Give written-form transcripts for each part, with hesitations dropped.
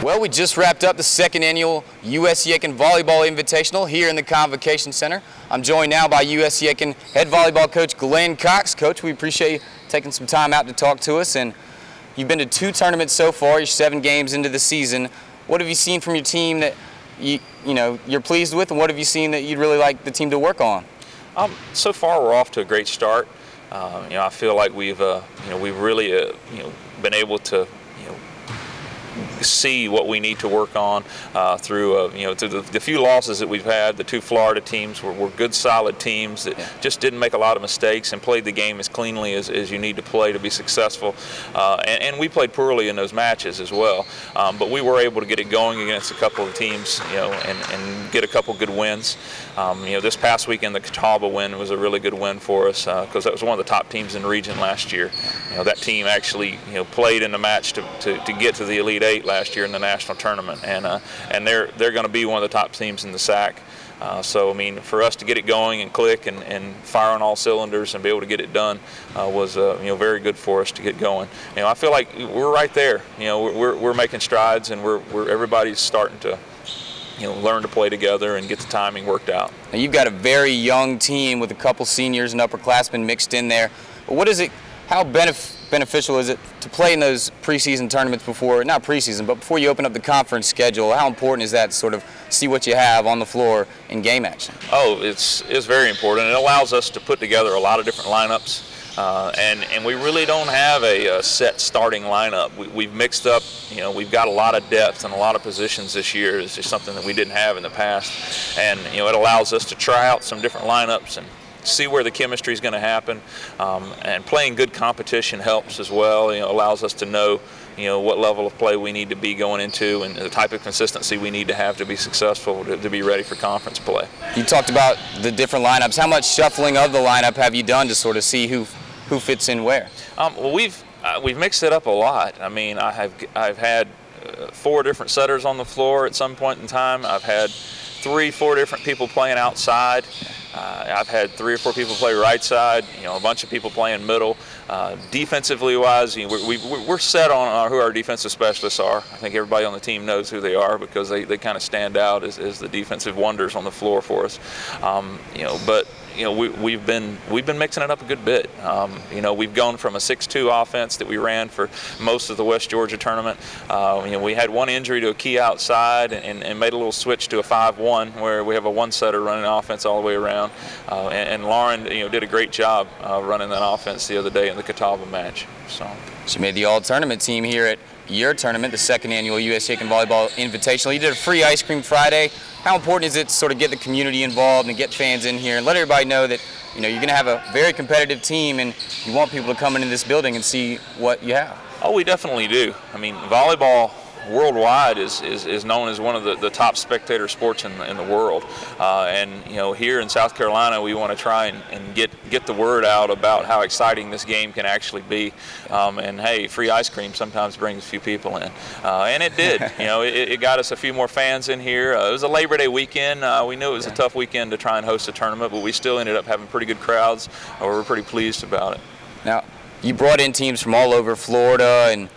Well, we just wrapped up the second annual U.S. Yakin Volleyball Invitational here in the Convocation Center. I'm joined now by U.S. Yakin head volleyball coach Glenn Cox. Coach, we appreciate you taking some time out to talk to us. And you've been to 2 tournaments so far. You're 7 games into the season. What have you seen from your team that you're pleased with, and what have you seen that you'd really like the team to work on? So far, we're off to a great start. I feel like we've really been able to see what we need to work on through the few losses that we've had. The 2 Florida teams were good, solid teams that just didn't make a lot of mistakes and played the game as cleanly as you need to play to be successful. And we played poorly in those matches as well. But we were able to get it going against a couple of teams, and get a couple good wins. This past weekend, the Catawba win was a really good win for us because that was one of the top teams in the region last year. That team actually played in the match to get to the Elite 8 last year in the national tournament, and they're going to be one of the top teams in the SAC. So I mean, for us to get it going and click and fire on all cylinders and be able to get it done was very good for us to get going. I feel like we're right there. We're making strides, and everybody's starting to learn to play together and get the timing worked out. Now, you've got a very young team with a couple seniors and upperclassmen mixed in there. But how beneficial is it to play in those preseason tournaments before, not preseason, but before you open up the conference schedule? How important is that to sort of see what you have on the floor in game action? Oh, it's very important. It allows us to put together a lot of different lineups. And we really don't have a set starting lineup. We've mixed up, we've got a lot of depth and a lot of positions this year. It's just something that we didn't have in the past. And, it allows us to try out some different lineups and see where the chemistry is going to happen. And playing good competition helps as well. Allows us to know, what level of play we need to be going into and the type of consistency we need to have to be successful, to be ready for conference play. You talked about the different lineups. How much shuffling of the lineup have you done to sort of see who fits in where? Well, we've mixed it up a lot. I mean, I've had 4 different setters on the floor at some point in time. I've had 3-4 different people playing outside. I've had 3 or 4 people play right side. A bunch of people playing middle. Defensively wise, we're set on who our defensive specialists are. I think everybody on the team knows who they are because they kind of stand out as the defensive wonders on the floor for us. But we've been mixing it up a good bit. We've gone from a 6-2 offense that we ran for most of the West Georgia tournament. We had one injury to a key outside and made a little switch to a 5-1 where we have a 1-setter running offense all the way around. And Lauren, did a great job running that offense the other day in the Catawba match. So she made the all-tournament team here at your tournament, the second annual U.S. Yakin Volleyball Invitational. You did a free ice cream Friday. How important is it to sort of get the community involved and get fans in here and let everybody know that you're going to have a very competitive team and you want people to come into this building and see what you have? Oh, we definitely do. I mean, volleyball worldwide is known as one of the top spectator sports in the world. And here in South Carolina, we want to try and get the word out about how exciting this game can actually be. And hey, free ice cream sometimes brings a few people in. And it did. It got us a few more fans in here. It was a Labor Day weekend. We knew it was a tough weekend to try and host a tournament, but we still ended up having pretty good crowds. We're pretty pleased about it. Now, you brought in teams from all over Florida, and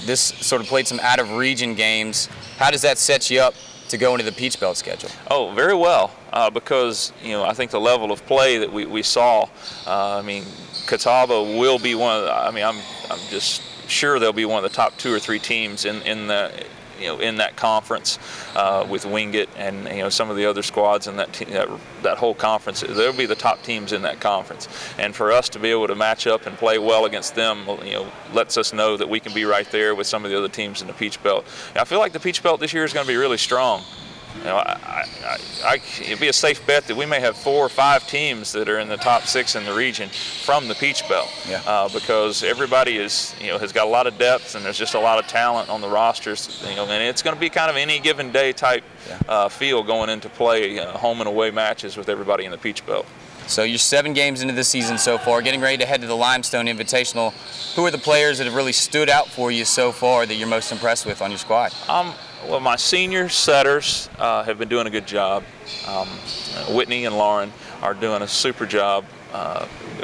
this sort of played some out-of-region games. How does that set you up to go into the Peach Belt schedule? Oh, very well, because I think the level of play that we saw. Catawba will be one of the, I'm just sure they'll be one of the top 2 or 3 teams in that conference with Wingate and some of the other squads in that whole conference. They'll be the top teams in that conference, and for us to be able to match up and play well against them, lets us know that we can be right there with some of the other teams in the Peach Belt. I feel like the Peach Belt this year is going to be really strong. It'd be a safe bet that we may have 4 or 5 teams that are in the top 6 in the region from the Peach Belt, because everybody has got a lot of depth and there's just a lot of talent on the rosters, and it's going to be kind of any given day type feel going into play, home and away matches with everybody in the Peach Belt. So you're 7 games into the season so far, getting ready to head to the Limestone Invitational. Who are the players that have really stood out for you so far that you're most impressed with on your squad? Well, my senior setters have been doing a good job. Whitney and Lauren are doing a super job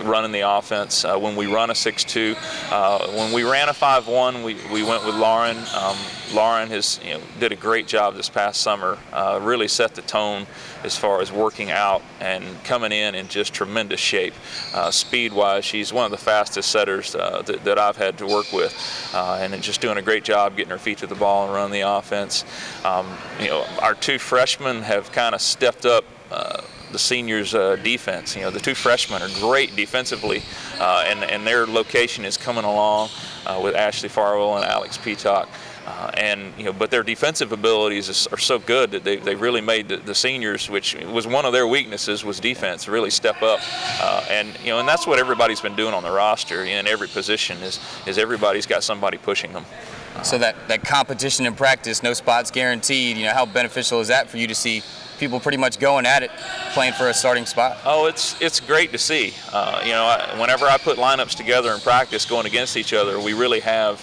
running the offense. When we run a 6-2, when we ran a 5-1, we went with Lauren. Lauren did a great job this past summer. Really set the tone as far as working out and coming in just tremendous shape. Speed-wise, she's one of the fastest setters that I've had to work with, and just doing a great job getting her feet to the ball and running the offense. Our two freshmen have kind of stepped up the seniors' defense. The two freshmen are great defensively, and their location is coming along with Ashley Farwell and Alex Peacock. But their defensive abilities are so good that they really made the seniors, which was one of their weaknesses, was defense, really step up. And that's what everybody's been doing on the roster in every position is everybody's got somebody pushing them. So that competition in practice, no spots guaranteed, how beneficial is that for you to see people pretty much going at it, playing for a starting spot? Oh, it's great to see. Whenever I put lineups together in practice going against each other, we really have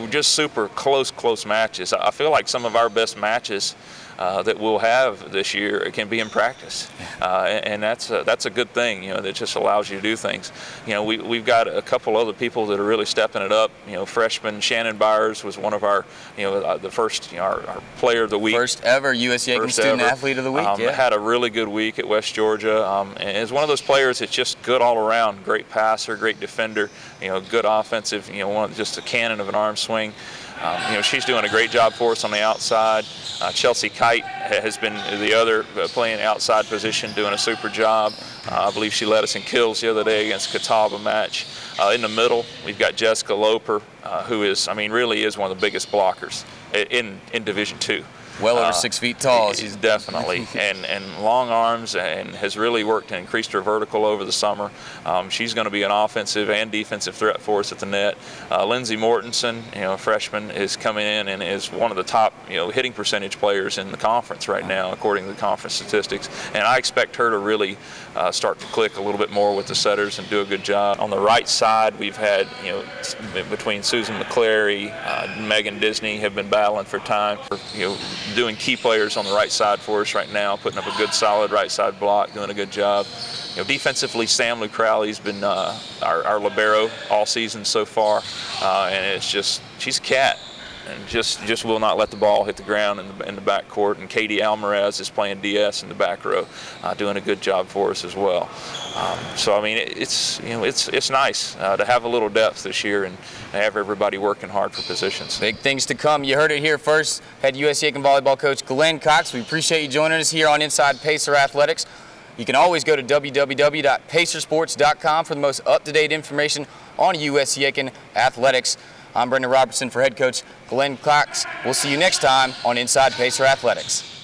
just super close matches. I feel like some of our best matches that we'll have this year can be in practice, and that's a good thing. That just allows you to do things. We've got a couple other people that are really stepping it up. Freshman Shannon Byers was one of our the first our player of the week, first ever U.S. Yankton student athlete of the week. Had a really good week at West Georgia, and is one of those players that's just good all around. Great passer, great defender. Good offensive. Just a cannon of an arm swing. She's doing a great job for us on the outside. Chelsea Kite has been the other playing outside position, doing a super job. I believe she led us in kills the other day against Catawba match. In the middle, we've got Jessica Loper, who is, really is one of the biggest blockers in Division II. Well over 6 feet tall. She's definitely, and long arms, and has really worked and increased her vertical over the summer. She's going to be an offensive and defensive threat for us at the net. Lindsay Mortensen, a freshman, is coming in and is one of the top, hitting percentage players in the conference right now, according to the conference statistics. And I expect her to really start to click a little bit more with the setters and do a good job. On the right side, we've had, between Susan McClary, Megan Disney have been battling for time. Doing key players on the right side for us right now, putting up a good solid right side block, doing a good job. Defensively, Sam Lou Crowley's been our libero all season so far, and it's just, she's a cat, and just will not let the ball hit the ground in the back court. And Katie Alvarez is playing DS in the back row, doing a good job for us as well. So it's nice to have a little depth this year and have everybody working hard for positions. Big things to come. You heard it here first. Head U.S. Yankton volleyball coach Glenn Cox. We appreciate you joining us here on Inside Pacer Athletics. You can always go to www.pacersports.com for the most up-to-date information on U.S. Yankton athletics. I'm Brendan Robertson for head coach Glenn Cox. We'll see you next time on Inside Pacer Athletics.